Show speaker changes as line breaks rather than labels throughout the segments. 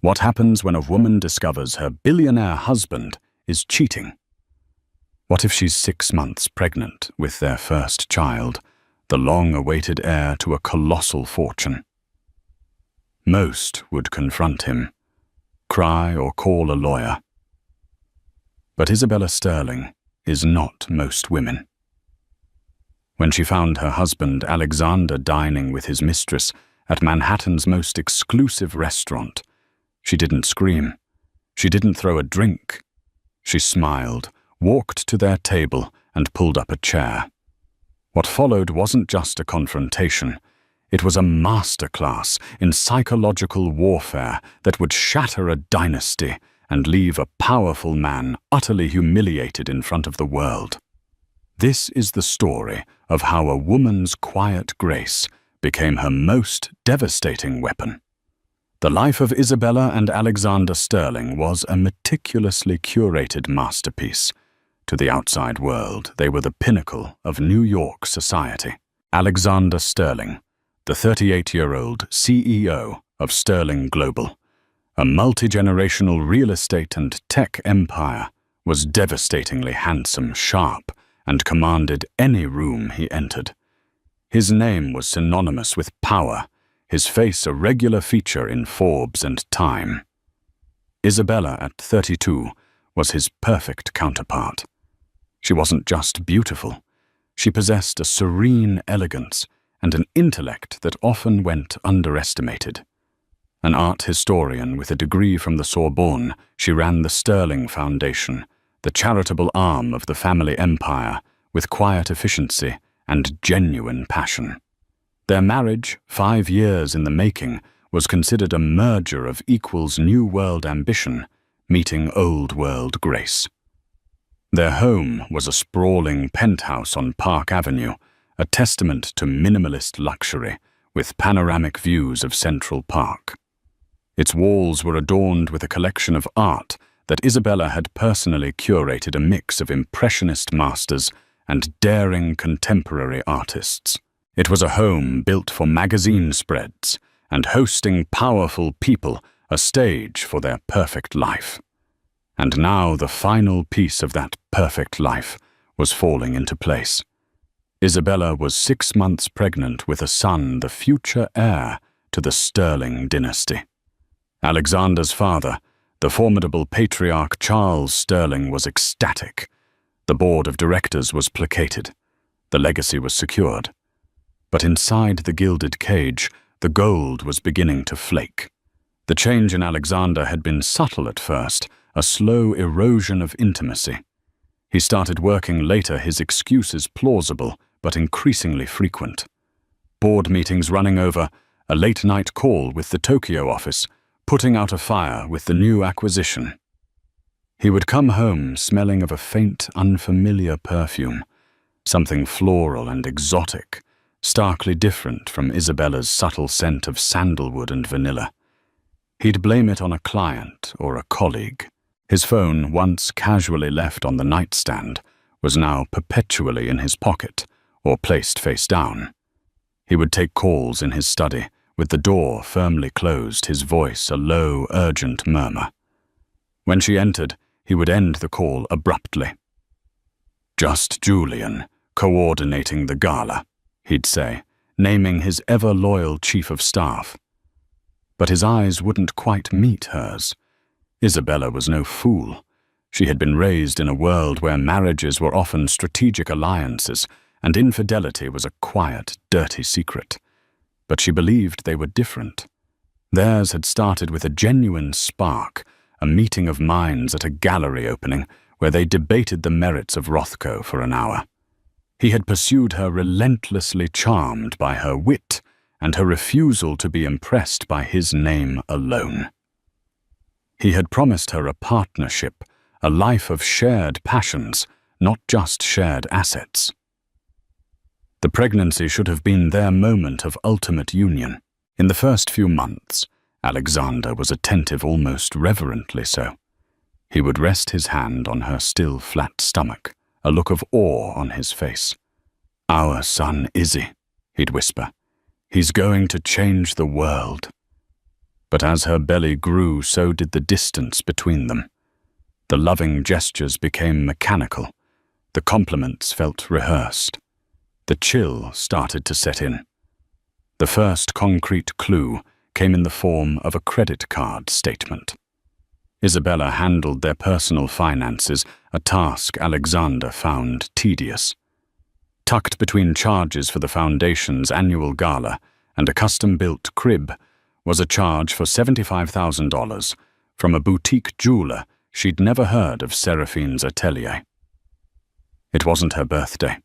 What happens when a woman discovers her billionaire husband is cheating? What if she's 6 months pregnant with their first child, the long-awaited heir to a colossal fortune? Most would confront him, cry or call a lawyer. But Isabella Sterling is not most women. When she found her husband Alexander dining with his mistress at Manhattan's most exclusive restaurant, she didn't scream. She didn't throw a drink. She smiled, walked to their table, and pulled up a chair. What followed wasn't just a confrontation. It was a masterclass in psychological warfare that would shatter a dynasty and leave a powerful man utterly humiliated in front of the world. This is the story of how a woman's quiet grace became her most devastating weapon. The life of Isabella and Alexander Sterling was a meticulously curated masterpiece. To the outside world, they were the pinnacle of New York society. Alexander Sterling, the 38-year-old CEO of Sterling Global, a multi-generational real estate and tech empire, was devastatingly handsome, sharp, and commanded any room he entered. His name was synonymous with power, his face a regular feature in Forbes and Time. Isabella, at 32, was his perfect counterpart. She wasn't just beautiful. She possessed a serene elegance and an intellect that often went underestimated. An art historian with a degree from the Sorbonne, she ran the Sterling Foundation, the charitable arm of the family empire, with quiet efficiency and genuine passion. Their marriage, 5 years in the making, was considered a merger of equals New World ambition, meeting Old World grace. Their home was a sprawling penthouse on Park Avenue, a testament to minimalist luxury, with panoramic views of Central Park. Its walls were adorned with a collection of art that Isabella had personally curated, a mix of impressionist masters and daring contemporary artists. It was a home built for magazine spreads and hosting powerful people, a stage for their perfect life. And now the final piece of that perfect life was falling into place. Isabella was 6 months pregnant with a son, the future heir to the Sterling dynasty. Alexander's father, the formidable patriarch Charles Sterling, was ecstatic. The board of directors was placated. The legacy was secured. But inside the gilded cage, the gold was beginning to flake. The change in Alexander had been subtle at first, a slow erosion of intimacy. He started working later, his excuses plausible but increasingly frequent. Board meetings running over, a late-night call with the Tokyo office, putting out a fire with the new acquisition. He would come home smelling of a faint, unfamiliar perfume, something floral and exotic, starkly different from Isabella's subtle scent of sandalwood and vanilla. He'd blame it on a client or a colleague. His phone, once casually left on the nightstand, was now perpetually in his pocket or placed face down. He would take calls in his study, with the door firmly closed, his voice a low, urgent murmur. When she entered, he would end the call abruptly. "Just Julian, coordinating the gala," he'd say, naming his ever-loyal chief of staff. But his eyes wouldn't quite meet hers. Isabella was no fool. She had been raised in a world where marriages were often strategic alliances, and infidelity was a quiet, dirty secret. But she believed they were different. Theirs had started with a genuine spark, a meeting of minds at a gallery opening where they debated the merits of Rothko for an hour. He had pursued her relentlessly, charmed by her wit and her refusal to be impressed by his name alone. He had promised her a partnership, a life of shared passions, not just shared assets. The pregnancy should have been their moment of ultimate union. In the first few months, Alexander was attentive, almost reverently so. He would rest his hand on her still flat stomach, a look of awe on his face. "Our son Izzy," he'd whisper. "He's going to change the world." But as her belly grew, so did the distance between them. The loving gestures became mechanical. The compliments felt rehearsed. The chill started to set in. The first concrete clue came in the form of a credit card statement. Isabella handled their personal finances, a task Alexander found tedious. Tucked between charges for the foundation's annual gala and a custom-built crib was a charge for $75,000 from a boutique jeweler she'd never heard of Seraphine's atelier. It wasn't her birthday.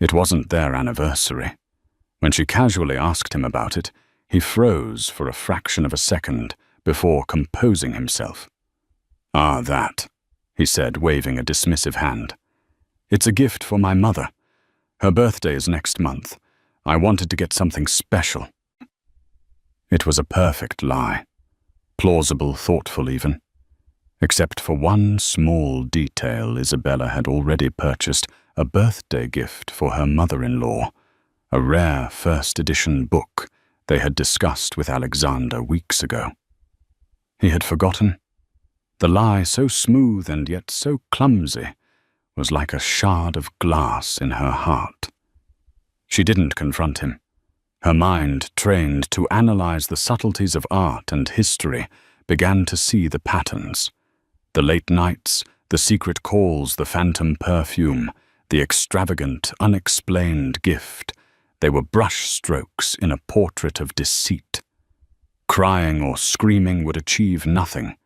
It wasn't their anniversary. When she casually asked him about it, he froze for a fraction of a second before composing himself. "Ah, that," he said, waving a dismissive hand. "It's a gift for my mother. Her birthday is next month. I wanted to get something special." It was a perfect lie. Plausible, thoughtful even. Except for one small detail, Isabella had already purchased a birthday gift for her mother-in-law, a rare first-edition book they had discussed with Alexander weeks ago. He had forgotten. The lie, so smooth and yet so clumsy, was like a shard of glass in her heart. She didn't confront him. Her mind, trained to analyze the subtleties of art and history, began to see the patterns. The late nights, the secret calls, the phantom perfume, the extravagant, unexplained gift. They were brushstrokes in a portrait of deceit. Crying or screaming would achieve nothing.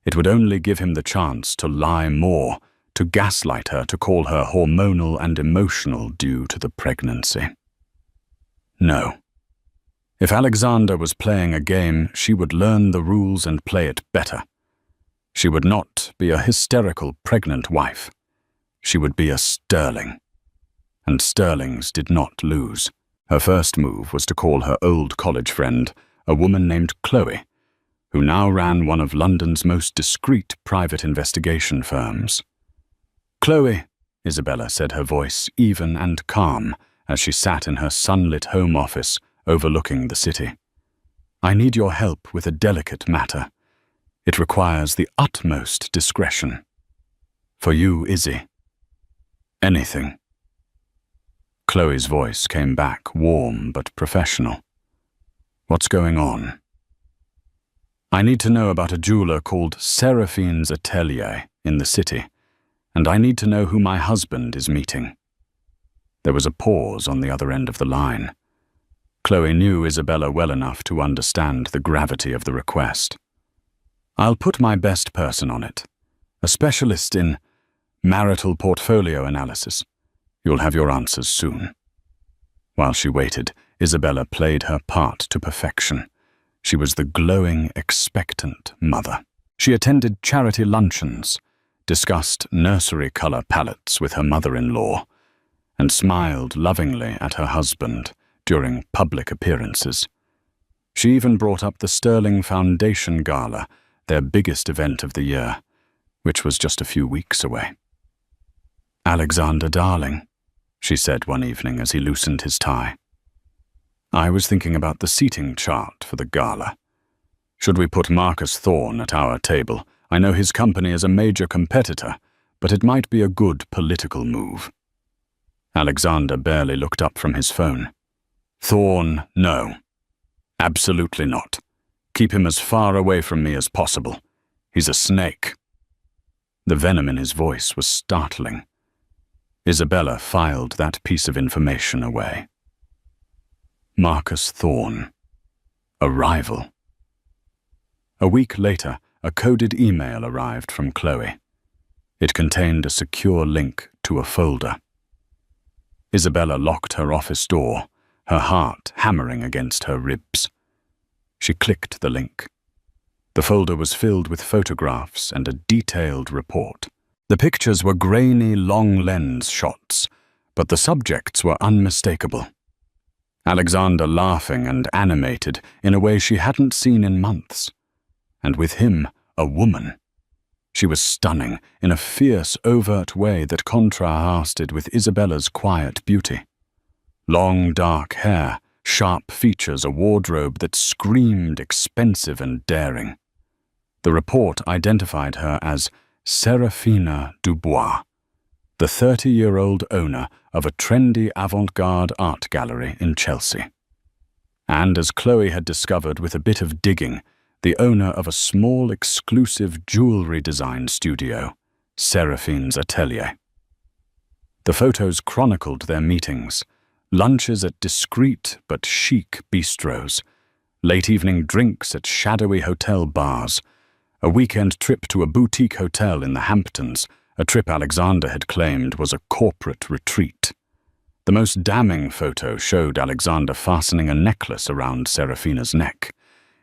It would only give him the chance to lie more, to gaslight her, to call her hormonal and emotional due to the pregnancy. No. If Alexander was playing a game, she would learn the rules and play it better. She would not be a hysterical pregnant wife. She would be a sterling. And sterlings did not lose. Her first move was to call her old college friend, a woman named Chloe, who now ran one of London's most discreet private investigation firms. "Chloe," Isabella said, her voice even and calm as she sat in her sunlit home office overlooking the city. "I need your help with a delicate matter. It requires the utmost discretion. For you, Izzy. Anything." Chloe's voice came back, warm but professional. "What's going on?" "I need to know about a jeweler called Seraphine's Atelier in the city, and I need to know who my husband is meeting." There was a pause on the other end of the line. Chloe knew Isabella well enough to understand the gravity of the request. "I'll put my best person on it, a specialist in marital portfolio analysis. You'll have your answers soon." While she waited, Isabella played her part to perfection. She was the glowing, expectant mother. She attended charity luncheons, discussed nursery color palettes with her mother-in-law, and smiled lovingly at her husband during public appearances. She even brought up the Sterling Foundation Gala, their biggest event of the year, which was just a few weeks away. "Alexander, darling," she said one evening as he loosened his tie. "I was thinking about the seating chart for the gala. Should we put Marcus Thorne at our table? I know his company is a major competitor, but it might be a good political move." Alexander barely looked up from his phone. "Thorne, no. Absolutely not. Keep him as far away from me as possible. He's a snake." The venom in his voice was startling. Isabella filed that piece of information away. Marcus Thorne. A rival. A week later, a coded email arrived from Chloe. It contained a secure link to a folder. Isabella locked her office door, her heart hammering against her ribs. She clicked the link. The folder was filled with photographs and a detailed report. The pictures were grainy, long-lens shots, but the subjects were unmistakable. Alexander laughing and animated in a way she hadn't seen in months. And with him, a woman. She was stunning in a fierce, overt way that contrasted with Isabella's quiet beauty. Long, dark hair, sharp features, a wardrobe that screamed expensive and daring. The report identified her as Serafina Dubois, the 30-year-old owner of a trendy avant-garde art gallery in Chelsea. And as Chloe had discovered with a bit of digging, the owner of a small exclusive jewelry design studio, Seraphine's Atelier. The photos chronicled their meetings, lunches at discreet but chic bistros, late-evening drinks at shadowy hotel bars, a weekend trip to a boutique hotel in the Hamptons, a trip Alexander had claimed was a corporate retreat. The most damning photo showed Alexander fastening a necklace around Serafina's neck.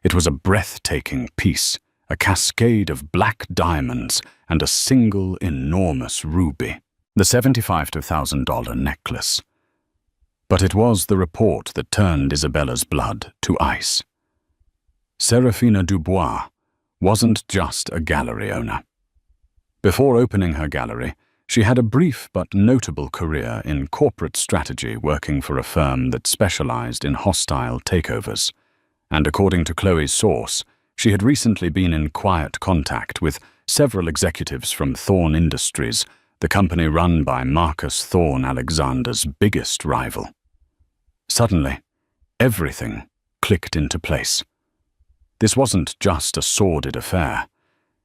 It was a breathtaking piece, a cascade of black diamonds and a single enormous ruby, the $75,000 necklace. But it was the report that turned Isabella's blood to ice. Serafina Dubois wasn't just a gallery owner. Before opening her gallery, she had a brief but notable career in corporate strategy, working for a firm that specialized in hostile takeovers. And according to Chloe's source, she had recently been in quiet contact with several executives from Thorne Industries, the company run by Marcus Thorne, Alexander's biggest rival. Suddenly, everything clicked into place. This wasn't just a sordid affair.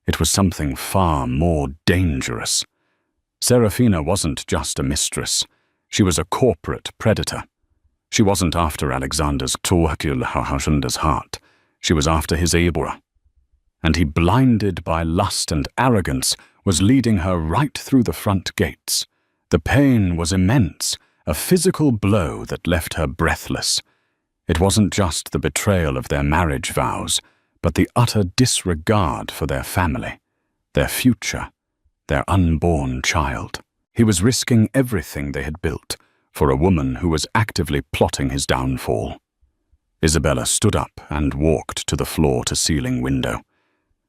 It was something far more dangerous. Serafina wasn't just a mistress. She was a corporate predator. She wasn't after Alexander's heart. She was after his Ibora. And he, blinded by lust and arrogance, was leading her right through the front gates. The pain was immense, a physical blow that left her breathless. It wasn't just the betrayal of their marriage vows, but the utter disregard for their family, their future, their unborn child. He was risking everything they had built for a woman who was actively plotting his downfall. Isabella stood up and walked to the floor-to-ceiling window.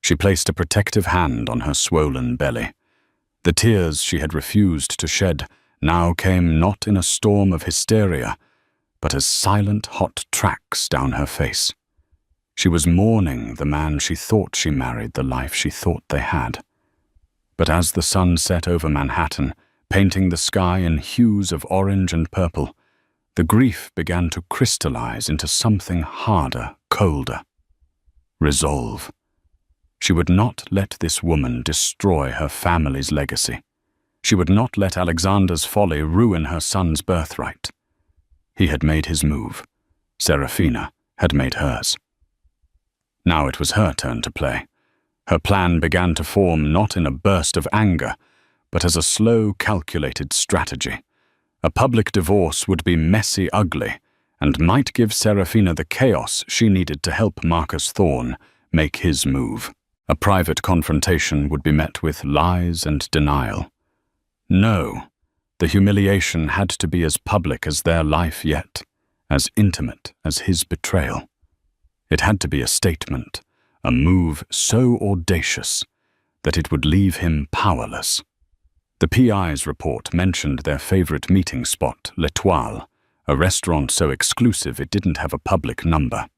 She placed a protective hand on her swollen belly. The tears she had refused to shed now came not in a storm of hysteria, but as silent hot tracks down her face. She was mourning the man she thought she married, the life she thought they had. But as the sun set over Manhattan, painting the sky in hues of orange and purple, the grief began to crystallize into something harder, colder. Resolve. She would not let this woman destroy her family's legacy. She would not let Alexander's folly ruin her son's birthright. He had made his move. Serafina had made hers. Now it was her turn to play. Her plan began to form not in a burst of anger, but as a slow, calculated strategy. A public divorce would be messy, ugly, and might give Serafina the chaos she needed to help Marcus Thorne make his move. A private confrontation would be met with lies and denial. No, the humiliation had to be as public as their life yet, as intimate as his betrayal. It had to be a statement, a move so audacious that it would leave him powerless. The PI's report mentioned their favorite meeting spot, L'Etoile, a restaurant so exclusive it didn't have a public number.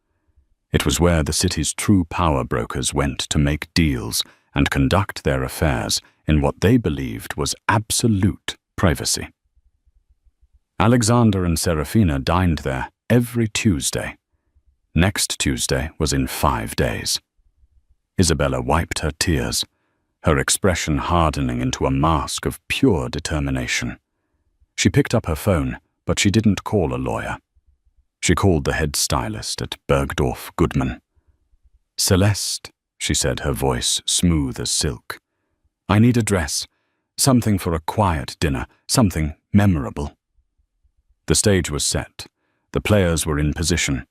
It was where the city's true power brokers went to make deals and conduct their affairs in what they believed was absolute privacy. Alexander and Serafina dined there every Tuesday. Next Tuesday was in 5 days. Isabella wiped her tears, her expression hardening into a mask of pure determination. She picked up her phone, but she didn't call a lawyer. She called the head stylist at Bergdorf Goodman. "Celeste," she said, her voice smooth as silk. "I need a dress, something for a quiet dinner, something memorable." The stage was set. The players were in position.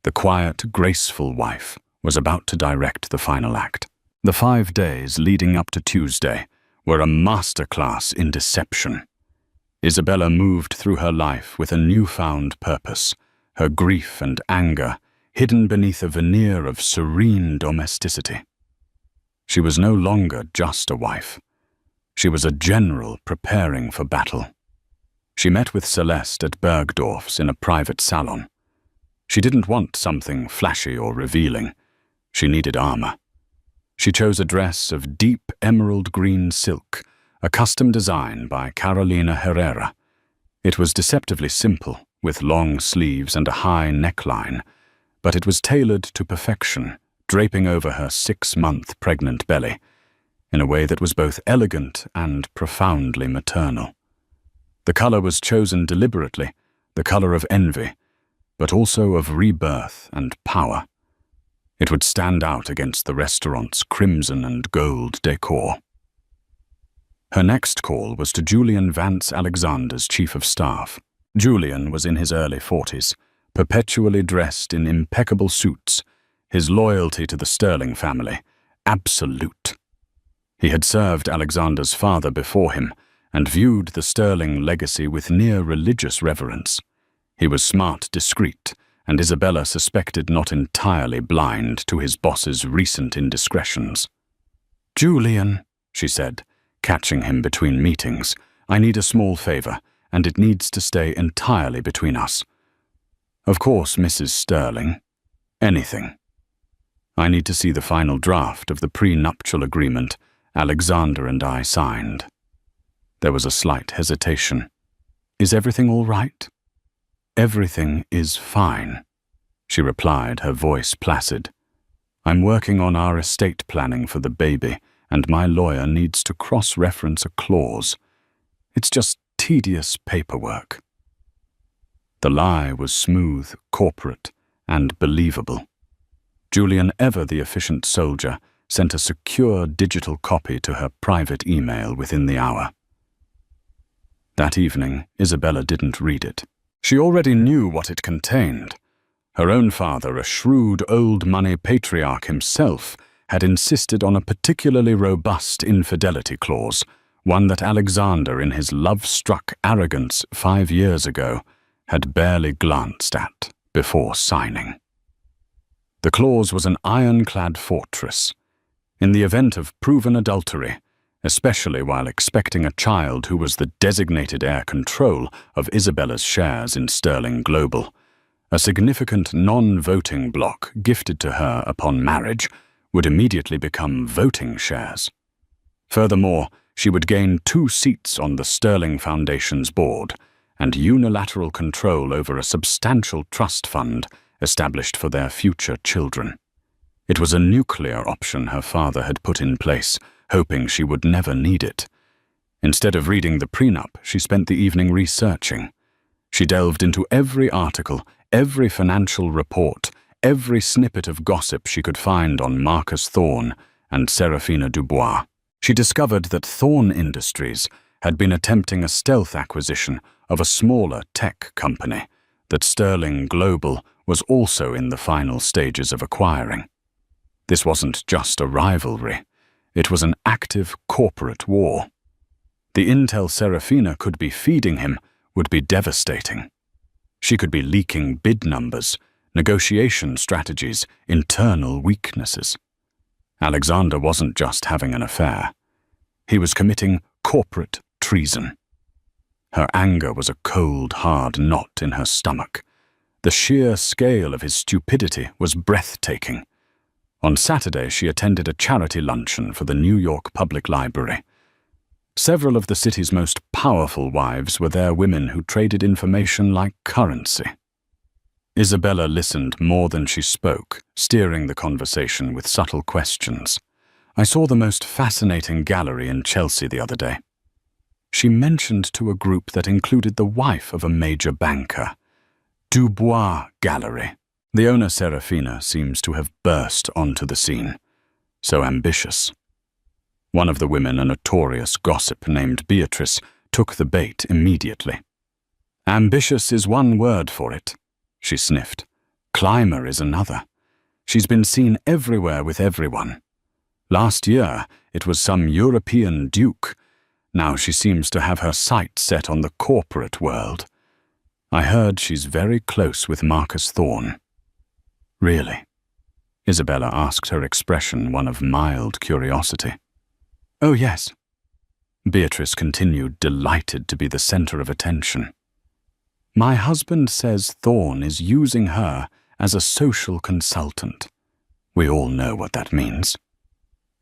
The quiet, graceful wife was about to direct the final act. The 5 days leading up to Tuesday were a masterclass in deception. Isabella moved through her life with a newfound purpose, her grief and anger hidden beneath a veneer of serene domesticity. She was no longer just a wife. She was a general preparing for battle. She met with Celeste at Bergdorf's in a private salon. She didn't want something flashy or revealing. She needed armor. She chose a dress of deep emerald green silk, a custom design by Carolina Herrera. It was deceptively simple, with long sleeves and a high neckline, but it was tailored to perfection, draping over her 6-month pregnant belly, in a way that was both elegant and profoundly maternal. The color was chosen deliberately, the color of envy, but also of rebirth and power. It would stand out against the restaurant's crimson and gold decor. Her next call was to Julian Vance Alexander's chief of staff. Julian was in his early 40s, perpetually dressed in impeccable suits, his loyalty to the Sterling family absolute. He had served Alexander's father before him and viewed the Sterling legacy with near religious reverence. He was smart, discreet, and Isabella suspected not entirely blind to his boss's recent indiscretions. "Julian," she said, catching him between meetings, "I need a small favor, and it needs to stay entirely between us." "Of course, Mrs. Sterling. Anything." "I need to see the final draft of the prenuptial agreement Alexander and I signed." There was a slight hesitation. "Is everything all right?" "Everything is fine," she replied, her voice placid. "I'm working on our estate planning for the baby, and my lawyer needs to cross-reference a clause. It's just tedious paperwork." The lie was smooth, corporate, and believable. Julian, ever the efficient soldier, sent a secure digital copy to her private email within the hour. That evening, Isabella didn't read it. She already knew what it contained. Her own father, a shrewd old-money patriarch himself, had insisted on a particularly robust infidelity clause, one that Alexander, in his love-struck arrogance 5 years ago, had barely glanced at before signing. The clause was an ironclad fortress. In the event of proven adultery, especially while expecting a child who was the designated heir control of Isabella's shares in Sterling Global, a significant non-voting block gifted to her upon marriage would immediately become voting shares. Furthermore, she would gain 2 seats on the Sterling Foundation's board and unilateral control over a substantial trust fund established for their future children. It was a nuclear option her father had put in place, hoping she would never need it. Instead of reading the prenup, she spent the evening researching. She delved into every article, every financial report, every snippet of gossip she could find on Marcus Thorne and Serafina Dubois. She discovered that Thorne Industries had been attempting a stealth acquisition of a smaller tech company that Sterling Global was also in the final stages of acquiring. This wasn't just a rivalry. It was an active corporate war. The intel Serafina could be feeding him would be devastating. She could be leaking bid numbers, negotiation strategies, internal weaknesses. Alexander wasn't just having an affair. He was committing corporate treason. Her anger was a cold, hard knot in her stomach. The sheer scale of his stupidity was breathtaking. On Saturday, she attended a charity luncheon for the New York Public Library. Several of the city's most powerful wives were there, women who traded information like currency. Isabella listened more than she spoke, steering the conversation with subtle questions. "I saw the most fascinating gallery in Chelsea the other day." She mentioned to a group that included the wife of a major banker. Dubois Gallery. The owner, Serafina, seems to have burst onto the scene. So ambitious. One of the women, a notorious gossip named Beatrice, took the bait immediately. "Ambitious is one word for it," she sniffed. "Climber is another. She's been seen everywhere with everyone. Last year, it was some European duke. Now she seems to have her sights set on the corporate world. I heard she's very close with Marcus Thorne." "Really?" Isabella asked, her expression one of mild curiosity. "Oh, yes." Beatrice continued, delighted to be the center of attention. My husband says Thorne is using her as a social consultant. We all know what that means.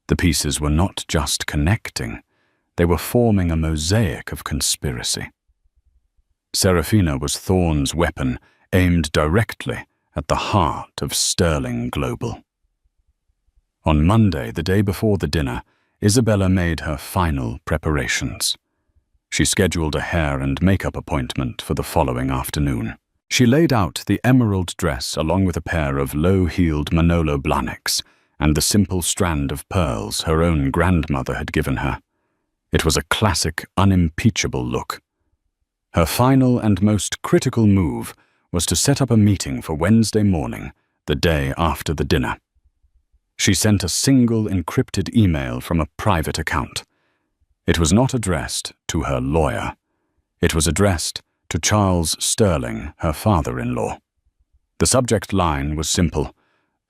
The pieces were not just connecting, they were forming a mosaic of conspiracy. Serafina was Thorne's weapon, aimed directly at the heart of Sterling Global. On Monday, the day before the dinner, Isabella made her final preparations. She scheduled a hair and makeup appointment for the following afternoon. She laid out the emerald dress along with a pair of low-heeled Manolo Blahniks and the simple strand of pearls her own grandmother had given her. It was a classic, unimpeachable look. Her final and most critical move was to set up a meeting for Wednesday morning, the day after the dinner. She sent a single encrypted email from a private account. It was not addressed to her lawyer. It was addressed to Charles Sterling, her father-in-law. The subject line was simple: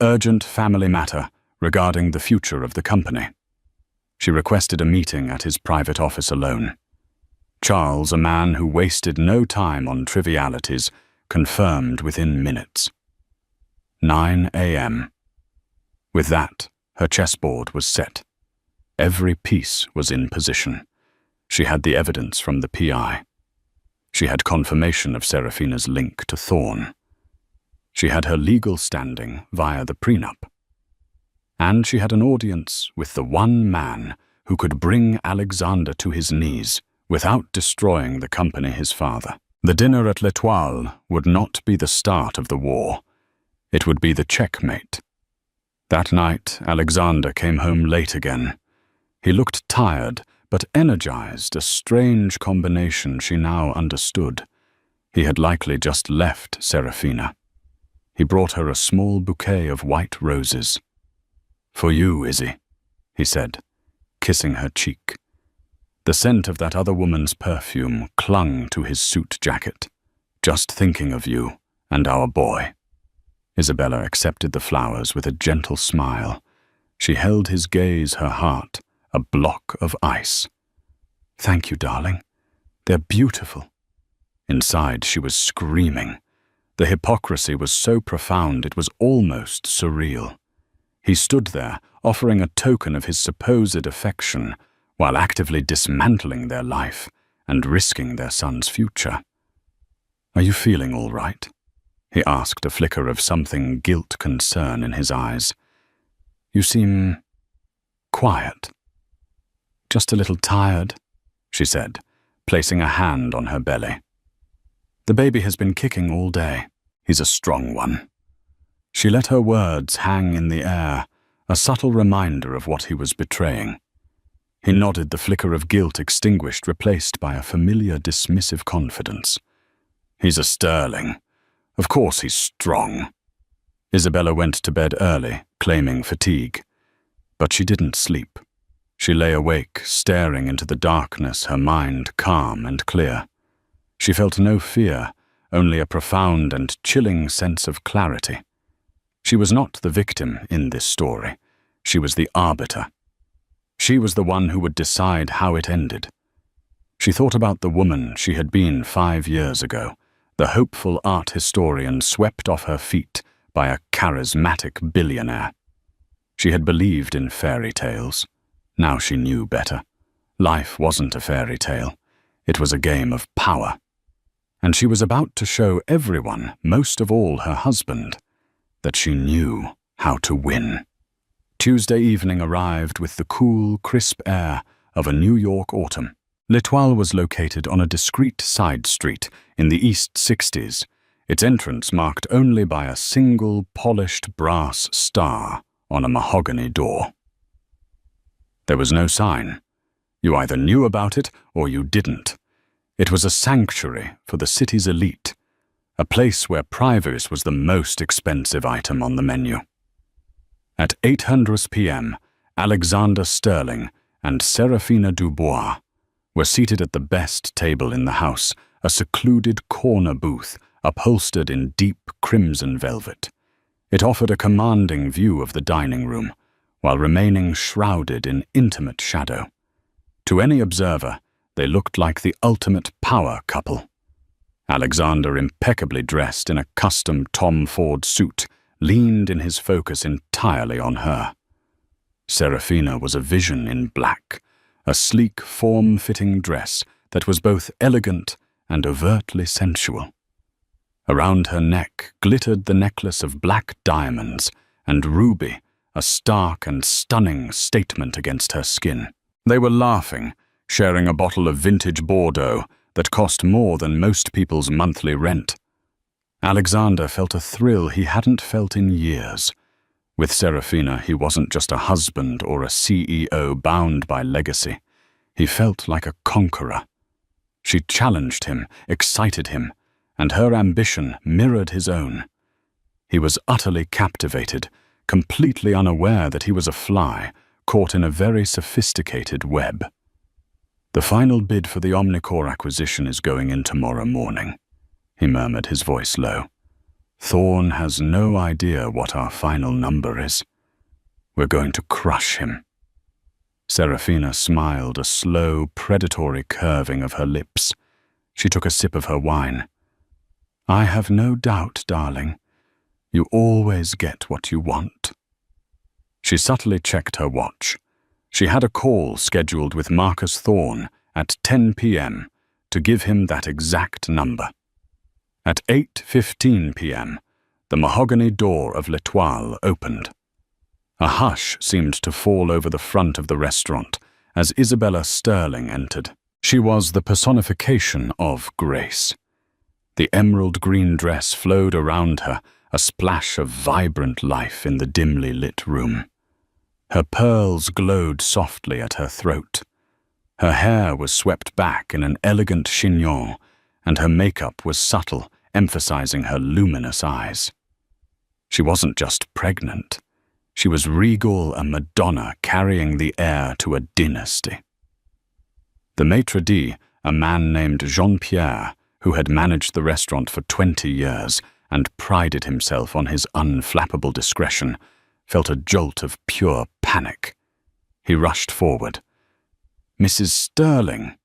urgent family matter regarding the future of the company. She requested a meeting at his private office alone. Charles, a man who wasted no time on trivialities, confirmed within minutes. 9 a.m. With that, her chessboard was set. Every piece was in position. She had the evidence from the PI. She had confirmation of Serafina's link to Thorne. She had her legal standing via the prenup. And she had an audience with the one man who could bring Alexander to his knees without destroying the company his father. The dinner at L'Etoile would not be the start of the war. It would be the checkmate. That night, Alexander came home late again. He looked tired, but energized, a strange combination she now understood. He had likely just left Serafina. He brought her a small bouquet of white roses. "For you, Izzy," he said, kissing her cheek. The scent of that other woman's perfume clung to his suit jacket. "Just thinking of you and our boy." Isabella accepted the flowers with a gentle smile. She held his gaze, her heart, a block of ice. "Thank you, darling. They're beautiful." Inside, she was screaming. The hypocrisy was so profound it was almost surreal. He stood there, offering a token of his supposed affection, while actively dismantling their life and risking their son's future. "Are you feeling all right?" he asked, a flicker of something guilt concern in his eyes. "You seem quiet." "Just a little tired," she said, placing a hand on her belly. "The baby has been kicking all day. He's a strong one." She let her words hang in the air, a subtle reminder of what he was betraying. He nodded, the flicker of guilt extinguished, replaced by a familiar dismissive confidence. "He's a Sterling. Of course he's strong." Isabella went to bed early, claiming fatigue. But she didn't sleep. She lay awake, staring into the darkness, her mind calm and clear. She felt no fear, only a profound and chilling sense of clarity. She was not the victim in this story. She was the arbiter. She was the one who would decide how it ended. She thought about the woman she had been 5 years ago, the hopeful art historian swept off her feet by a charismatic billionaire. She had believed in fairy tales. Now she knew better. Life wasn't a fairy tale. It was a game of power. And she was about to show everyone, most of all her husband, that she knew how to win. Tuesday evening arrived with the cool, crisp air of a New York autumn. L'Etoile was located on a discreet side street in the East 60s, its entrance marked only by a single polished brass star on a mahogany door. There was no sign. You either knew about it or you didn't. It was a sanctuary for the city's elite, a place where privacy was the most expensive item on the menu. At 8:00 p.m., Alexander Sterling and Serafina Dubois were seated at the best table in the house, a secluded corner booth upholstered in deep crimson velvet. It offered a commanding view of the dining room, while remaining shrouded in intimate shadow. To any observer, they looked like the ultimate power couple. Alexander, impeccably dressed in a custom Tom Ford suit, leaned in his focus entirely on her. Serafina was a vision in black, a sleek, form-fitting dress that was both elegant and overtly sensual. Around her neck glittered the necklace of black diamonds, and ruby, a stark and stunning statement against her skin. They were laughing, sharing a bottle of vintage Bordeaux that cost more than most people's monthly rent. Alexander felt a thrill he hadn't felt in years. With Serafina, he wasn't just a husband or a CEO bound by legacy. He felt like a conqueror. She challenged him, excited him, and her ambition mirrored his own. He was utterly captivated, completely unaware that he was a fly, caught in a very sophisticated web. "The final bid for the Omnicore acquisition is going in tomorrow morning," he murmured, his voice low. "Thorne has no idea what our final number is. We're going to crush him." Serafina smiled, a slow, predatory curving of her lips. She took a sip of her wine. "I have no doubt, darling. You always get what you want." She subtly checked her watch. She had a call scheduled with Marcus Thorne at 10 p.m. to give him that exact number. At 8:15 p.m., the mahogany door of L'Etoile opened. A hush seemed to fall over the front of the restaurant as Isabella Sterling entered. She was the personification of grace. The emerald green dress flowed around her, a splash of vibrant life in the dimly lit room. Her pearls glowed softly at her throat. Her hair was swept back in an elegant chignon, and her makeup was subtle, emphasizing her luminous eyes. She wasn't just pregnant. She was regal, a Madonna carrying the heir to a dynasty. The maitre d', a man named Jean-Pierre, who had managed the restaurant for 20 years and prided himself on his unflappable discretion, felt a jolt of pure panic. He rushed forward. "Mrs. Sterling!"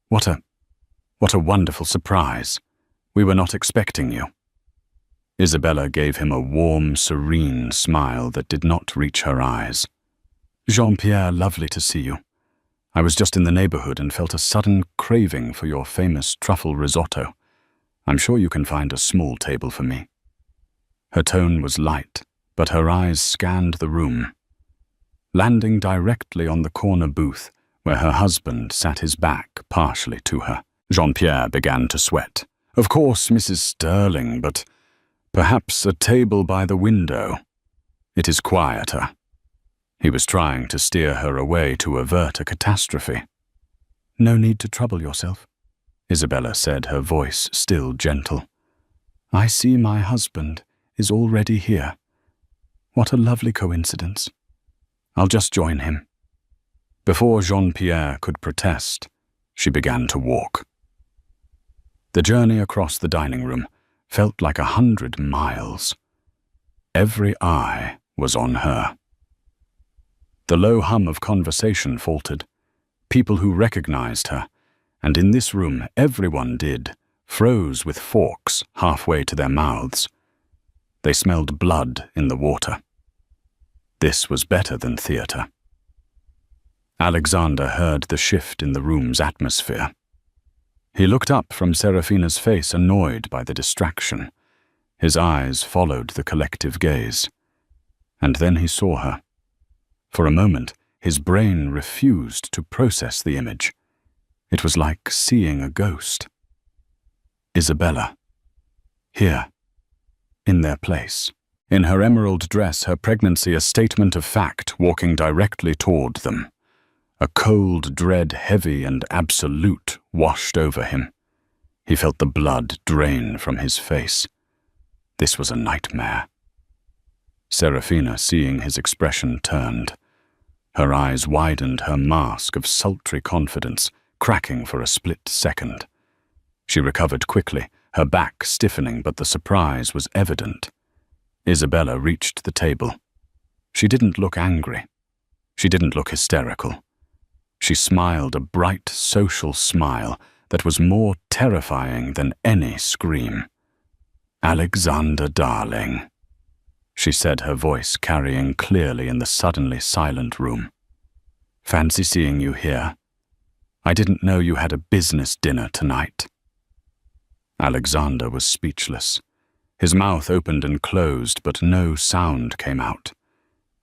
What a wonderful surprise. We were not expecting you." Isabella gave him a warm, serene smile that did not reach her eyes. "Jean-Pierre, lovely to see you. I was just in the neighborhood and felt a sudden craving for your famous truffle risotto. I'm sure you can find a small table for me." Her tone was light, but her eyes scanned the room. Landing directly on the corner booth where her husband sat his back partially to her, Jean-Pierre began to sweat. "Of course, Mrs. Sterling, but perhaps a table by the window. It is quieter." He was trying to steer her away to avert a catastrophe. "No need to trouble yourself," Isabella said, her voice still gentle. "I see my husband is already here. What a lovely coincidence. I'll just join him." Before Jean-Pierre could protest, she began to walk. The journey across the dining room felt like 100 miles. Every eye was on her. The low hum of conversation faltered. People who recognized her, and in this room everyone did, froze with forks halfway to their mouths. They smelled blood in the water. This was better than theater. Alexander heard the shift in the room's atmosphere. He looked up from Serafina's face, annoyed by the distraction. His eyes followed the collective gaze. And then he saw her. For a moment, his brain refused to process the image. It was like seeing a ghost. Isabella. Here. In their place. In her emerald dress, her pregnancy a statement of fact, walking directly toward them. A cold dread, heavy and absolute, washed over him. He felt the blood drain from his face. This was a nightmare. Serafina, seeing his expression, turned. Her eyes widened, her mask of sultry confidence cracking for a split second. She recovered quickly, her back stiffening, but the surprise was evident. Isabella reached the table. She didn't look angry. She didn't look hysterical. She smiled a bright, social smile that was more terrifying than any scream. "Alexander, darling," she said, her voice carrying clearly in the suddenly silent room. "Fancy seeing you here. I didn't know you had a business dinner tonight." Alexander was speechless. His mouth opened and closed, but no sound came out.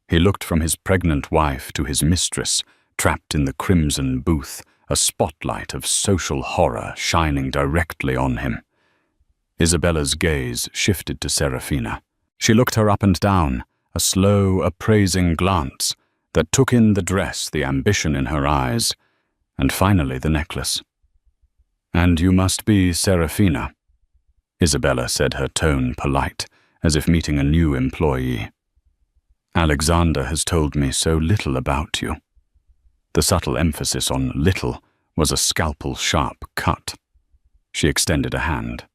He looked from his pregnant wife to his mistress, trapped in the crimson booth, a spotlight of social horror shining directly on him. Isabella's gaze shifted to Serafina. She looked her up and down, a slow, appraising glance that took in the dress, the ambition in her eyes, and finally the necklace. "And you must be Serafina," Isabella said, her tone polite, as if meeting a new employee. "Alexander has told me so little about you." The subtle emphasis on little was a scalpel-sharp cut. She extended a hand.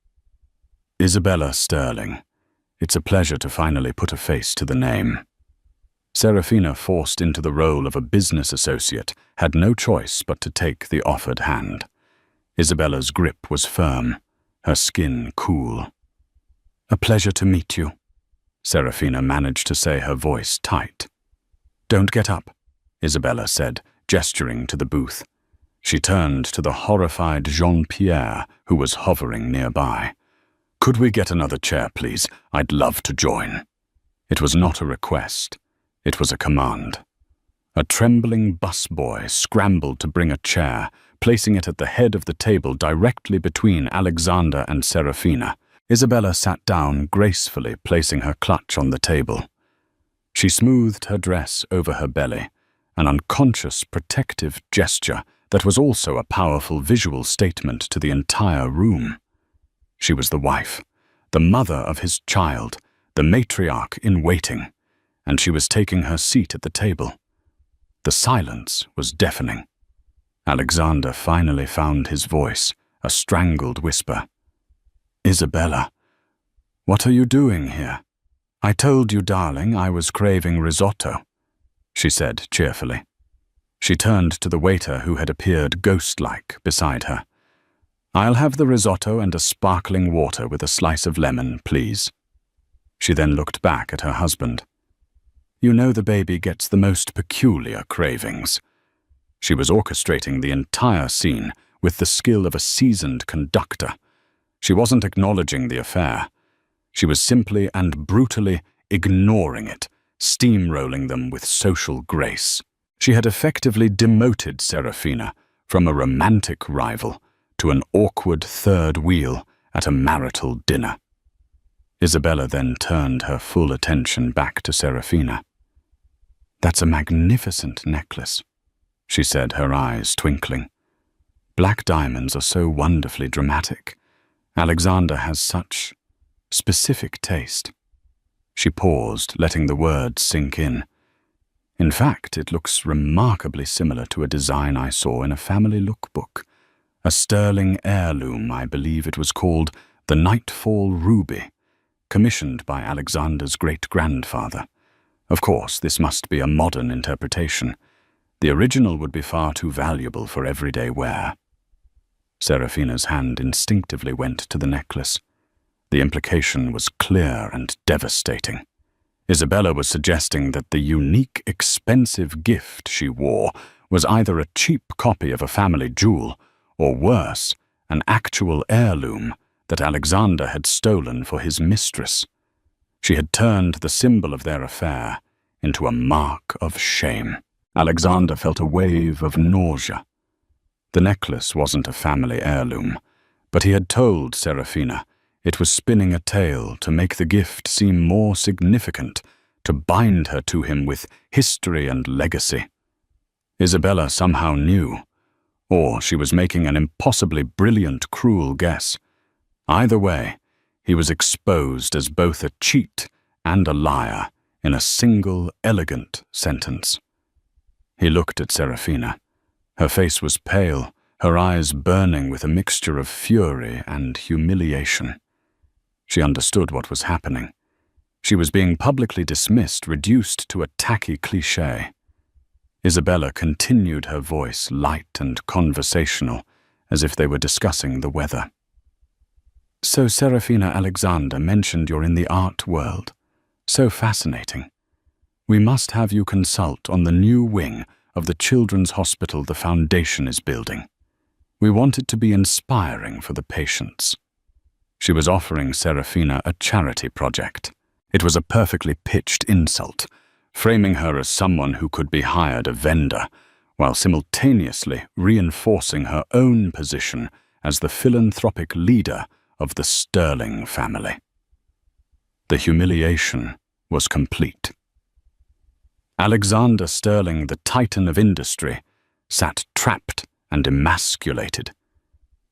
"Isabella Sterling, it's a pleasure to finally put a face to the name." Serafina, forced into the role of a business associate, had no choice but to take the offered hand. Isabella's grip was firm, her skin cool. "A pleasure to meet you," Serafina managed to say, her voice tight. "Don't get up," Isabella said, gesturing to the booth. She turned to the horrified Jean-Pierre, who was hovering nearby. "Could we get another chair, please? I'd love to join." It was not a request. It was a command. A trembling busboy scrambled to bring a chair, placing it at the head of the table directly between Alexander and Serafina. Isabella sat down gracefully, placing her clutch on the table. She smoothed her dress over her belly, an unconscious protective gesture that was also a powerful visual statement to the entire room. She was the wife, the mother of his child, the matriarch in waiting, and she was taking her seat at the table. The silence was deafening. Alexander finally found his voice, a strangled whisper. "Isabella, what are you doing here? I told you, darling, I was craving risotto," she said cheerfully. She turned to the waiter who had appeared ghost-like beside her. "I'll have the risotto and a sparkling water with a slice of lemon, please." She then looked back at her husband. "You know the baby gets the most peculiar cravings." She was orchestrating the entire scene with the skill of a seasoned conductor. She wasn't acknowledging the affair. She was simply and brutally ignoring it, steamrolling them with social grace. She had effectively demoted Serafina from a romantic rival to an awkward third wheel at a marital dinner. Isabella then turned her full attention back to Serafina. "That's a magnificent necklace," she said, her eyes twinkling. "Black diamonds are so wonderfully dramatic. Alexander has such specific taste." She paused, letting the words sink in. "In fact, it looks remarkably similar to a design I saw in a family lookbook. A sterling heirloom, I believe it was called the Nightfall Ruby, commissioned by Alexander's great-grandfather. Of course, this must be a modern interpretation. The original would be far too valuable for everyday wear." Serafina's hand instinctively went to the necklace. The implication was clear and devastating. Isabella was suggesting that the unique, expensive gift she wore was either a cheap copy of a family jewel, or worse, an actual heirloom that Alexander had stolen for his mistress. She had turned the symbol of their affair into a mark of shame. Alexander felt a wave of nausea. The necklace wasn't a family heirloom, but he had told Serafina it was spinning a tale to make the gift seem more significant, to bind her to him with history and legacy. Isabella somehow knew, or she was making an impossibly brilliant, cruel guess. Either way, he was exposed as both a cheat and a liar in a single, elegant sentence. He looked at Serafina. Her face was pale, her eyes burning with a mixture of fury and humiliation. She understood what was happening. She was being publicly dismissed, reduced to a tacky cliché. Isabella continued, her voice light and conversational, as if they were discussing the weather. "So Serafina Alexander mentioned you're in the art world. So fascinating. We must have you consult on the new wing of the children's hospital the Foundation is building. We want it to be inspiring for the patients." She was offering Serafina a charity project. It was a perfectly pitched insult, framing her as someone who could be hired a vendor, while simultaneously reinforcing her own position as the philanthropic leader of the Sterling family. The humiliation was complete. Alexander Sterling, the titan of industry, sat trapped and emasculated.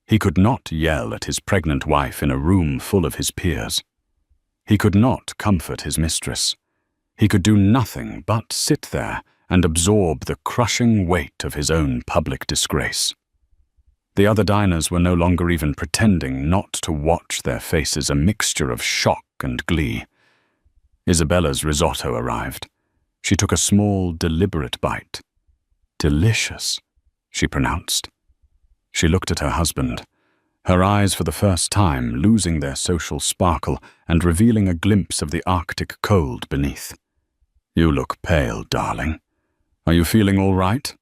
He could not yell at his pregnant wife in a room full of his peers. He could not comfort his mistress. He could do nothing but sit there and absorb the crushing weight of his own public disgrace. The other diners were no longer even pretending not to watch, their faces a mixture of shock and glee. Isabella's risotto arrived. She took a small, deliberate bite. "Delicious," she pronounced. She looked at her husband, her eyes for the first time losing their social sparkle and revealing a glimpse of the Arctic cold beneath. "You look pale, darling. Are you feeling all right?"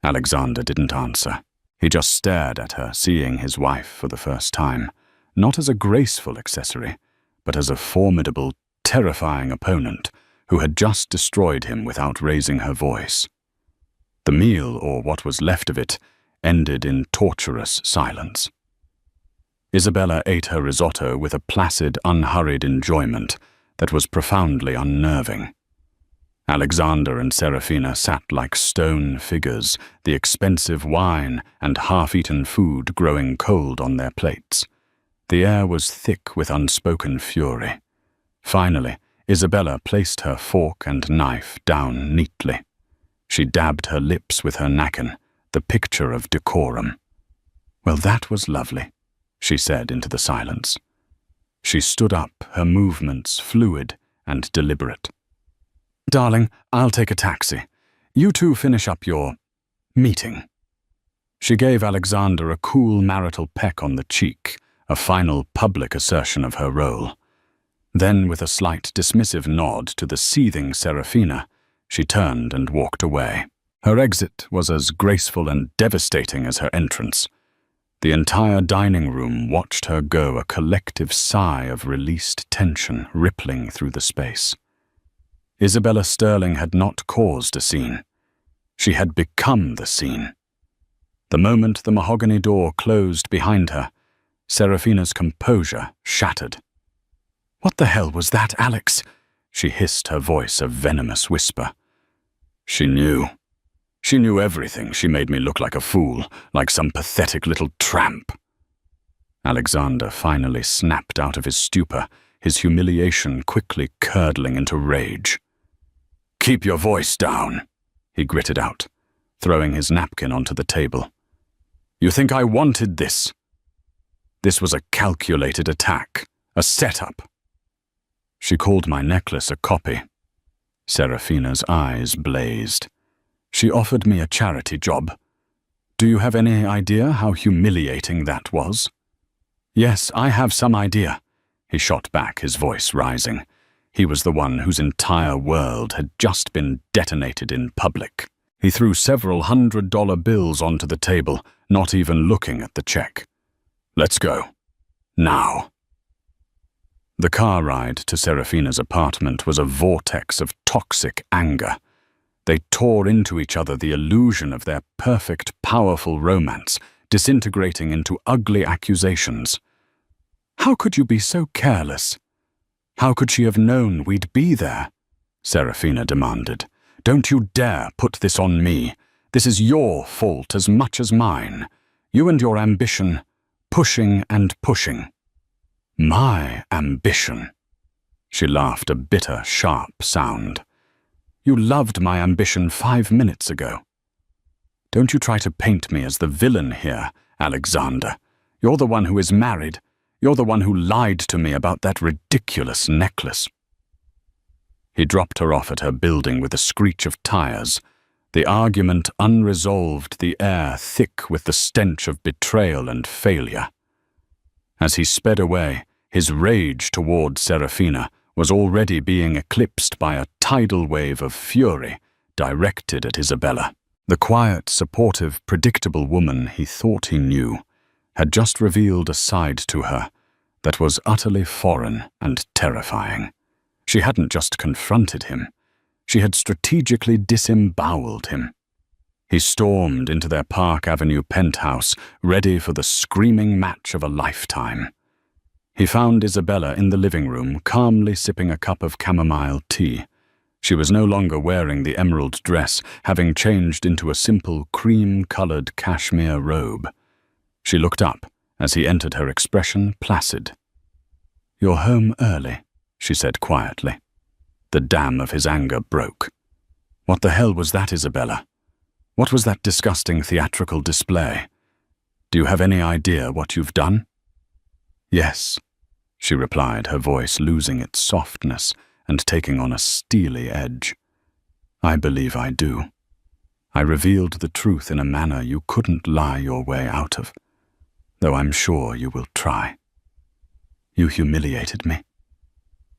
Alexander didn't answer. He just stared at her, seeing his wife for the first time, not as a graceful accessory, but as a formidable, terrifying opponent who had just destroyed him without raising her voice. The meal, or what was left of it, ended in torturous silence. Isabella ate her risotto with a placid, unhurried enjoyment that was profoundly unnerving. Alexander and Serafina sat like stone figures, the expensive wine and half-eaten food growing cold on their plates. The air was thick with unspoken fury. Finally, Isabella placed her fork and knife down neatly. She dabbed her lips with her napkin, the picture of decorum. "Well, that was lovely," she said into the silence. She stood up, her movements fluid and deliberate. "Darling, I'll take a taxi. You two finish up your meeting." She gave Alexander a cool marital peck on the cheek, a final public assertion of her role. Then, with a slight dismissive nod to the seething Serafina, she turned and walked away. Her exit was as graceful and devastating as her entrance. The entire dining room watched her go, a collective sigh of released tension rippling through the space. Isabella Sterling had not caused a scene. She had become the scene. The moment the mahogany door closed behind her, Serafina's composure shattered. "What the hell was that, Alex?" she hissed, her voice a venomous whisper. She knew. She knew everything. She made me look like a fool, like some pathetic little tramp. Alexander finally snapped out of his stupor, his humiliation quickly curdling into rage. "Keep your voice down," he gritted out, throwing his napkin onto the table. "You think I wanted this? This was a calculated attack, a setup." She called my necklace a copy. Serafina's eyes blazed. "She offered me a charity job. Do you have any idea how humiliating that was?" "Yes, I have some idea," he shot back, his voice rising. He was the one whose entire world had just been detonated in public. He threw several $100 bills onto the table, not even looking at the check. "Let's go. Now." The car ride to Serafina's apartment was a vortex of toxic anger. They tore into each other, the illusion of their perfect, powerful romance, disintegrating into ugly accusations. "How could you be so careless? How could she have known we'd be there?" Serafina demanded. "Don't you dare put this on me. This is your fault as much as mine. You and your ambition, pushing and pushing." "My ambition?" She laughed, a bitter, sharp sound. "You loved my ambition 5 minutes ago." "Don't you try to paint me as the villain here, Alexander. You're the one who is married. You're the one who lied to me about that ridiculous necklace." He dropped her off at her building with a screech of tires. the argument unresolved, the air thick with the stench of betrayal and failure. As he sped away, his rage toward Serafina was already being eclipsed by a tidal wave of fury directed at Isabella. The quiet, supportive, predictable woman he thought he knew had just revealed a side to her that was utterly foreign and terrifying. She hadn't just confronted him, she had strategically disemboweled him. He stormed into their Park Avenue penthouse, ready for the screaming match of a lifetime. He found Isabella in the living room, calmly sipping a cup of chamomile tea. She was no longer wearing the emerald dress, having changed into a simple cream-colored cashmere robe. She looked up as he entered, her expression placid. "You're home early," she said quietly. The dam of his anger broke. What the hell was that, Isabella? What was that disgusting theatrical display? Do you have any idea what you've done? "Yes," she replied, her voice losing its softness and taking on a steely edge. "I believe I do. I revealed the truth in a manner you couldn't lie your way out of, though I'm sure you will try. You humiliated me.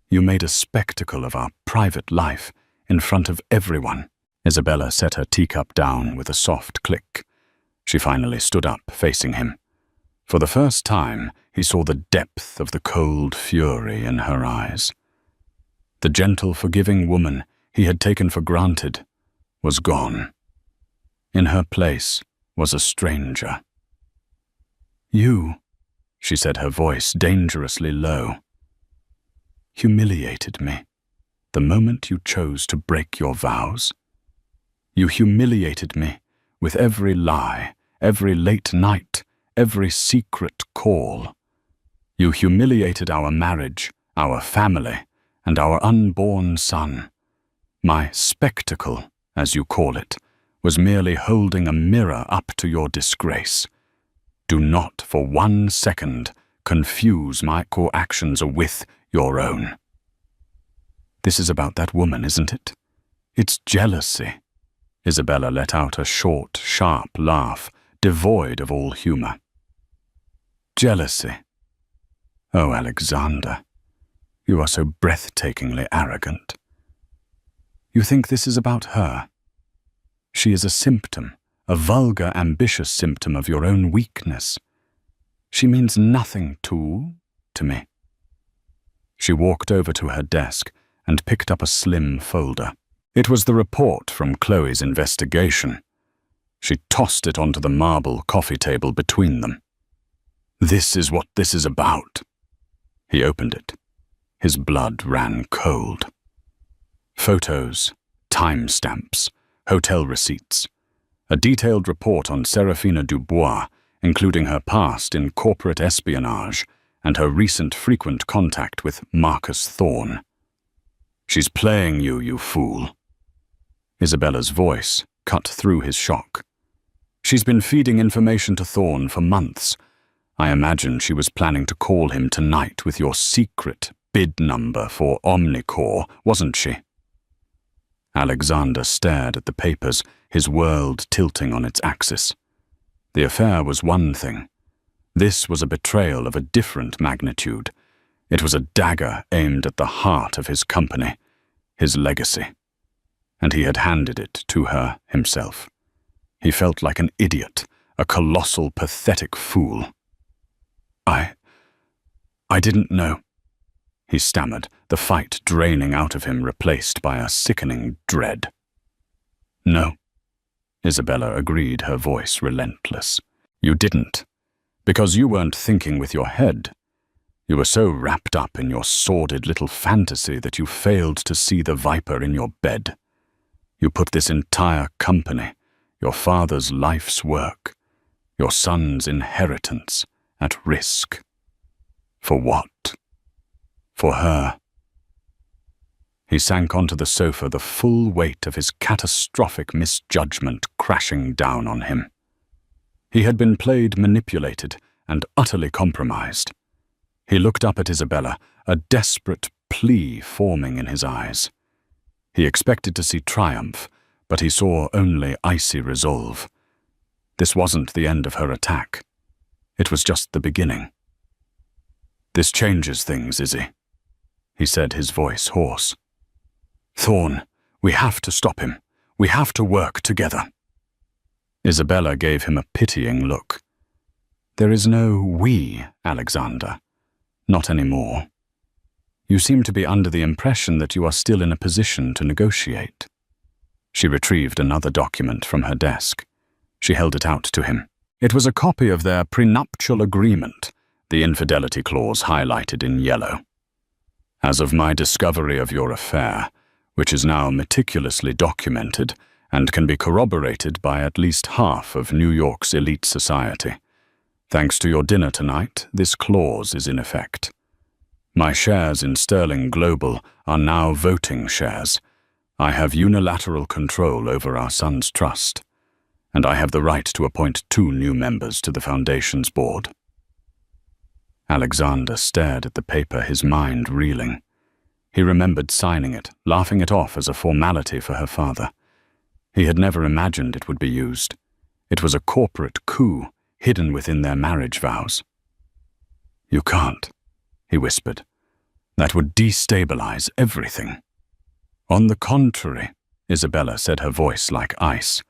You made a spectacle of our private life in front of everyone." Isabella set her teacup down with a soft click. She finally stood up, facing him. For the first time, he saw the depth of the cold fury in her eyes. The gentle, forgiving woman he had taken for granted was gone. In her place was a stranger. "You," she said, her voice dangerously low, "humiliated me the moment you chose to break your vows. You humiliated me with every lie, every late night, every secret call. You humiliated our marriage, our family, and our unborn son. My spectacle, as you call it, was merely holding a mirror up to your disgrace. Do not for 1 second confuse my actions with your own." "This is about that woman, isn't it? It's jealousy." Isabella let out a short, sharp laugh, devoid of all humor. "Jealousy? Oh, Alexander, you are so breathtakingly arrogant. You think this is about her? She is a symptom, a vulgar, ambitious symptom of your own weakness. She means nothing to me." She walked over to her desk and picked up a slim folder. It was the report from Chloe's investigation. She tossed it onto the marble coffee table between them. "This is what this is about." He opened it. His blood ran cold. Photos, timestamps, hotel receipts. A detailed report on Serafina Dubois, including her past in corporate espionage and her recent frequent contact with Marcus Thorne. "She's playing you, you fool." Isabella's voice cut through his shock. "She's been feeding information to Thorne for months. I imagine she was planning to call him tonight with your secret bid number for Omnicore, wasn't she?" Alexander stared at the papers, his world tilting on its axis. The affair was one thing. This was a betrayal of a different magnitude. It was a dagger aimed at the heart of his company, his legacy. And he had handed it to her himself. He felt like an idiot, a colossal, pathetic fool. I didn't know," he stammered, the fight draining out of him, replaced by a sickening dread. "No," Isabella agreed, her voice relentless. "You didn't, because you weren't thinking with your head. You were so wrapped up in your sordid little fantasy that you failed to see the viper in your bed. You put this entire company, your father's life's work, your son's inheritance, at risk. For what? For her." He sank onto the sofa, the full weight of his catastrophic misjudgment crashing down on him. He had been played, manipulated, and utterly compromised. He looked up at Isabella, a desperate plea forming in his eyes. He expected to see triumph, but he saw only icy resolve. This wasn't the end of her attack. It was just the beginning. "This changes things, Izzy," he said, his voice hoarse. "Thorne, we have to stop him. We have to work together." Isabella gave him a pitying look. "There is no we, Alexander. Not anymore. You seem to be under the impression that you are still in a position to negotiate." She retrieved another document from her desk. She held it out to him. It was a copy of their prenuptial agreement, the infidelity clause highlighted in yellow. "As of my discovery of your affair, which is now meticulously documented and can be corroborated by at least half of New York's elite society, thanks to your dinner tonight, this clause is in effect. My shares in Sterling Global are now voting shares. I have unilateral control over our son's trust, and I have the right to appoint 2 new members to the Foundation's board." Alexander stared at the paper, his mind reeling. He remembered signing it, laughing it off as a formality for her father. He had never imagined it would be used. It was a corporate coup hidden within their marriage vows. "You can't," he whispered. "That would destabilize everything." "On the contrary," Isabella said, her voice like ice,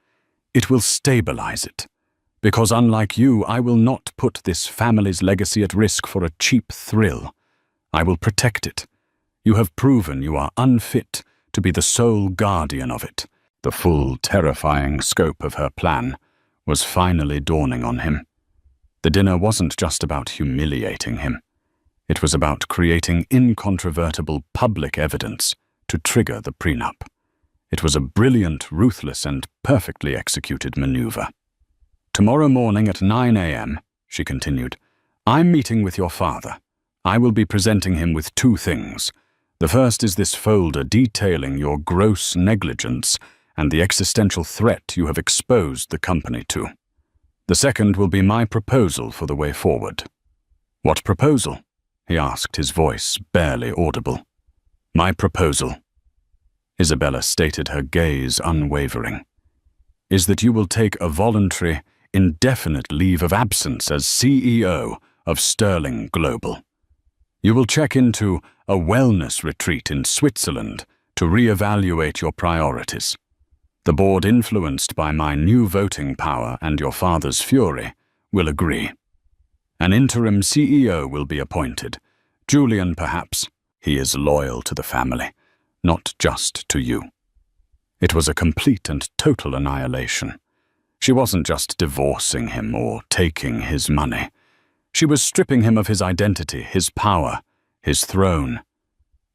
"it will stabilize it. Because unlike you, I will not put this family's legacy at risk for a cheap thrill. I will protect it. You have proven you are unfit to be the sole guardian of it." The full, terrifying scope of her plan was finally dawning on him. The dinner wasn't just about humiliating him. It was about creating incontrovertible public evidence to trigger the prenup. It was a brilliant, ruthless, and perfectly executed maneuver. "Tomorrow morning at 9 a.m., she continued, "I'm meeting with your father. I will be presenting him with 2 things. The first is this folder detailing your gross negligence and the existential threat you have exposed the company to. The second will be my proposal for the way forward." "What proposal?" he asked, his voice barely audible. "My proposal," Isabella stated, her gaze unwavering, "is that you will take a voluntary, indefinite leave of absence as CEO of Sterling Global. You will check into a wellness retreat in Switzerland to reevaluate your priorities. The board, influenced by my new voting power and your father's fury, will agree. An interim CEO will be appointed. Julian, perhaps. He is loyal to the family, not just to you." It was a complete and total annihilation. She wasn't just divorcing him or taking his money. She was stripping him of his identity, his power, his throne.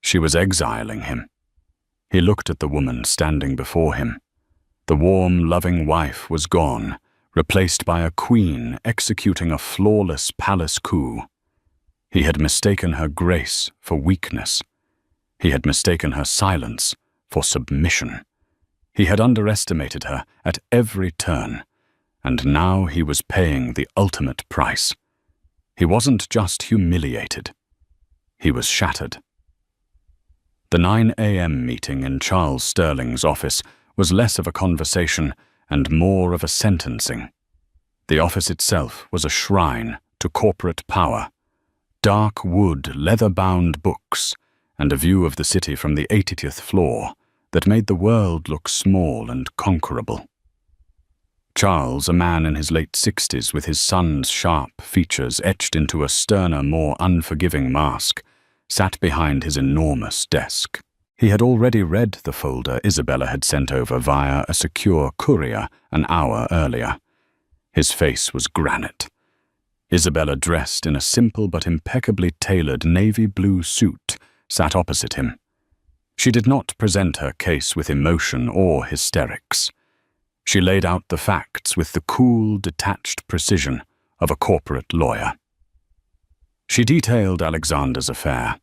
She was exiling him. He looked at the woman standing before him. The warm, loving wife was gone, replaced by a queen executing a flawless palace coup. He had mistaken her grace for weakness. He had mistaken her silence for submission. He had underestimated her at every turn, and now he was paying the ultimate price. He wasn't just humiliated. He was shattered. The 9 a.m. meeting in Charles Sterling's office was less of a conversation and more of a sentencing. The office itself was a shrine to corporate power. Dark wood, leather-bound books, and a view of the city from the 80th floor that made the world look small and conquerable. Charles, a man in his late 60s with his son's sharp features etched into a sterner, more unforgiving mask, sat behind his enormous desk. He had already read the folder Isabella had sent over via a secure courier an hour earlier. His face was granite. Isabella, dressed in a simple but impeccably tailored navy blue suit, sat opposite him. She did not present her case with emotion or hysterics. She laid out the facts with the cool, detached precision of a corporate lawyer. She detailed Alexander's affair,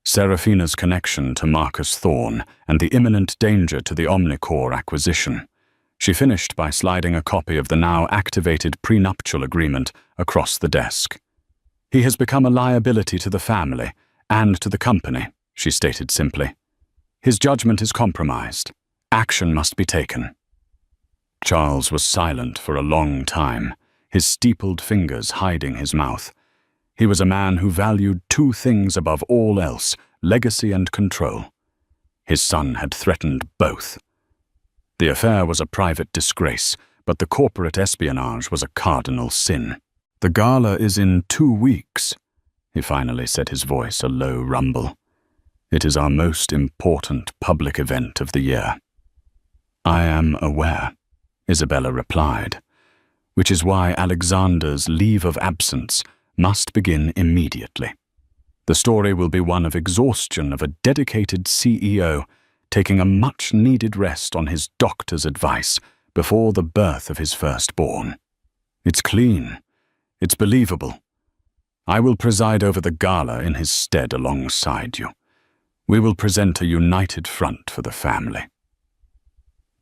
Serafina's connection to Marcus Thorne, and the imminent danger to the Omnicore acquisition. She finished by sliding a copy of the now activated prenuptial agreement across the desk. "He has become a liability to the family and to the company," she stated simply. "His judgment is compromised, Action must be taken. Charles was silent for a long time, his steepled fingers hiding his mouth. He was a man who valued two things above all else: legacy and control. His son had threatened both. The affair was a private disgrace, but the corporate espionage was a cardinal sin. "The gala is in 2 weeks," he finally said, his voice a low rumble. "It is our most important public event of the year." "I am aware," Isabella replied, "which is why Alexander's leave of absence must begin immediately. The story will be one of exhaustion of a dedicated CEO taking a much-needed rest on his doctor's advice before the birth of his firstborn. It's clean. It's believable. I will preside over the gala in his stead alongside you. We will present a united front for the family."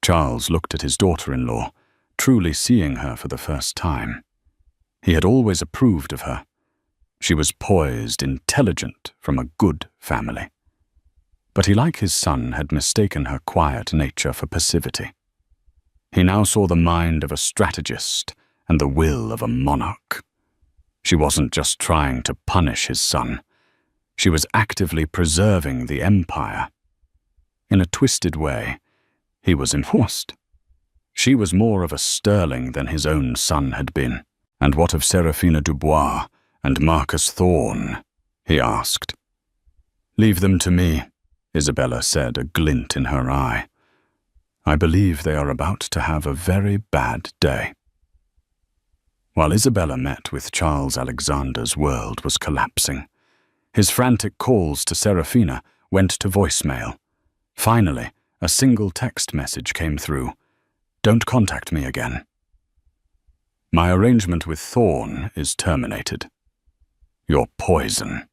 Charles looked at his daughter-in-law, truly seeing her for the first time. He had always approved of her. She was poised, intelligent, from a good family. But he, like his son, had mistaken her quiet nature for passivity. He now saw the mind of a strategist and the will of a monarch. She wasn't just trying to punish his son. She was actively preserving the empire. In a twisted way, he was enforced. She was more of a sterling than his own son had been. "And what of Seraphina Dubois and Marcus Thorne?" he asked. "Leave them to me," Isabella said, a glint in her eye. "I believe they are about to have a very bad day." While Isabella met with Charles, Alexander's world was collapsing. His frantic calls to Seraphina went to voicemail. Finally, a single text message came through. "Don't contact me again. My arrangement with Thorne is terminated. Your poison."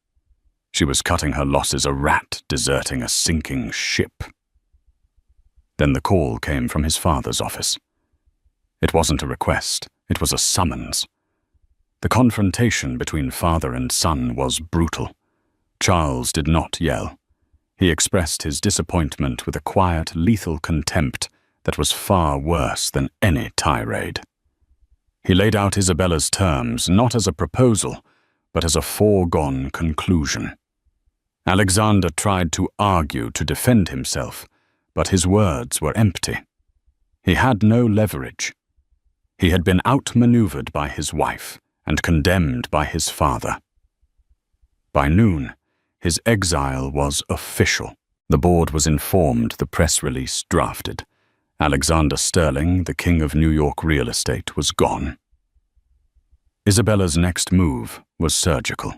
She was cutting her losses, a rat deserting a sinking ship. Then the call came from his father's office. It wasn't a request, it was a summons. The confrontation between father and son was brutal. Charles did not yell. He expressed his disappointment with a quiet, lethal contempt that was far worse than any tirade. He laid out Isabella's terms not as a proposal, but as a foregone conclusion. Alexander tried to argue to defend himself, but his words were empty. He had no leverage. He had been outmaneuvered by his wife and condemned by his father. By noon, his exile was official. The board was informed, the press release drafted. Alexander Sterling, the king of New York real estate, was gone. Isabella's next move was surgical.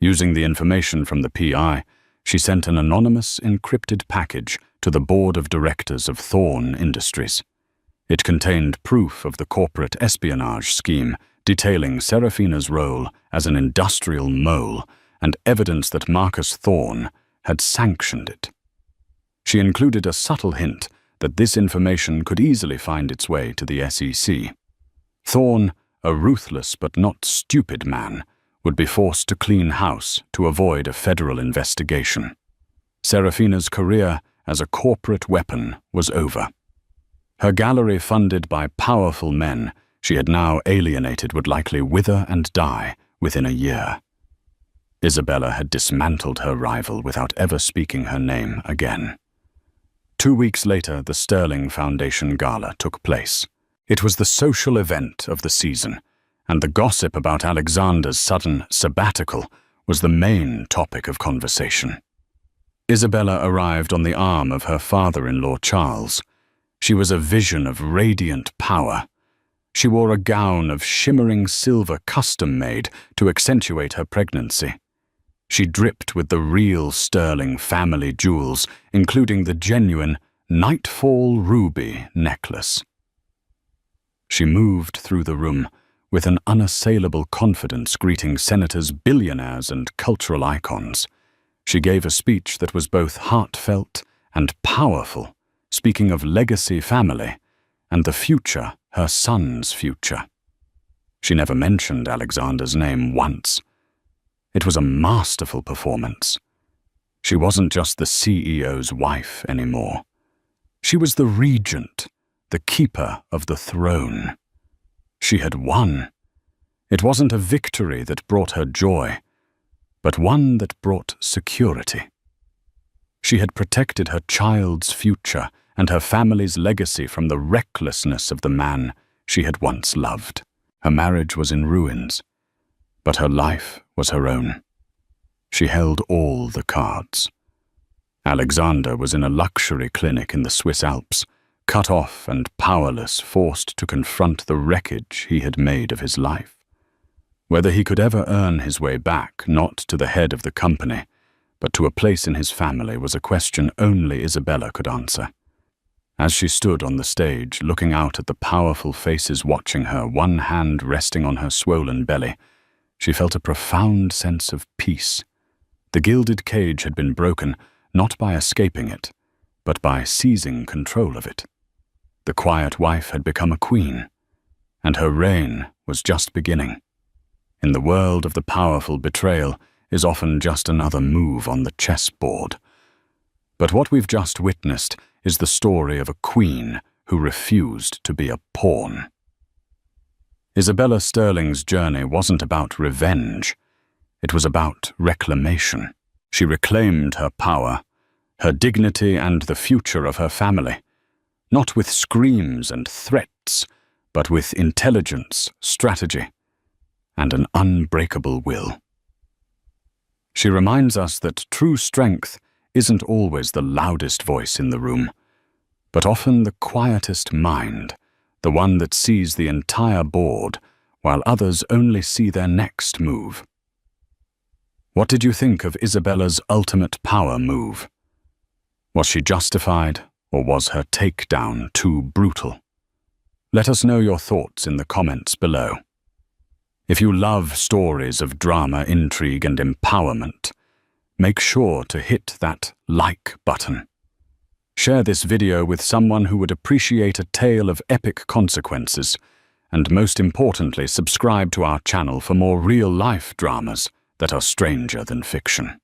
Using the information from the PI, she sent an anonymous, encrypted package to the board of directors of Thorne Industries. It contained proof of the corporate espionage scheme, detailing Seraphina's role as an industrial mole and evidence that Marcus Thorne had sanctioned it. She included a subtle hint that this information could easily find its way to the SEC. Thorne, a ruthless but not stupid man, would be forced to clean house to avoid a federal investigation. Seraphina's career as a corporate weapon was over. Her gallery, funded by powerful men she had now alienated, would likely wither and die within a year. Isabella had dismantled her rival without ever speaking her name again. 2 weeks later, the Sterling Foundation Gala took place. It was the social event of the season, and the gossip about Alexander's sudden sabbatical was the main topic of conversation. Isabella arrived on the arm of her father-in-law Charles. She was a vision of radiant power. She wore a gown of shimmering silver custom-made to accentuate her pregnancy. She dripped with the real Sterling family jewels, including the genuine Nightfall ruby necklace. She moved through the room with an unassailable confidence, greeting senators, billionaires, and cultural icons. She gave a speech that was both heartfelt and powerful, speaking of legacy family and the future, her son's future. She never mentioned Alexander's name once. It was a masterful performance. She wasn't just the CEO's wife anymore. She was the regent, the keeper of the throne. She had won. It wasn't a victory that brought her joy, but one that brought security. She had protected her child's future and her family's legacy from the recklessness of the man she had once loved. Her marriage was in ruins, but her life was her own. She held all the cards. Alexander was in a luxury clinic in the Swiss Alps, cut off and powerless, forced to confront the wreckage he had made of his life. Whether he could ever earn his way back, not to the head of the company, but to a place in his family, was a question only Isabella could answer. As she stood on the stage, looking out at the powerful faces watching her, one hand resting on her swollen belly, she felt a profound sense of peace. The gilded cage had been broken, not by escaping it, but by seizing control of it. The quiet wife had become a queen, and her reign was just beginning. In the world of the powerful, betrayal is often just another move on the chessboard. But what we've just witnessed is the story of a queen who refused to be a pawn. Isabella Sterling's journey wasn't about revenge. It was about reclamation. She reclaimed her power, her dignity, and the future of her family, not with screams and threats, but with intelligence, strategy, and an unbreakable will. She reminds us that true strength isn't always the loudest voice in the room, but often the quietest mind, the one that sees the entire board while others only see their next move. What did you think of Isabella's ultimate power move? Was she justified, or was her takedown too brutal? Let us know your thoughts in the comments below. If you love stories of drama, intrigue, and empowerment, make sure to hit that like button. Share this video with someone who would appreciate a tale of epic consequences, and most importantly, subscribe to our channel for more real-life dramas that are stranger than fiction.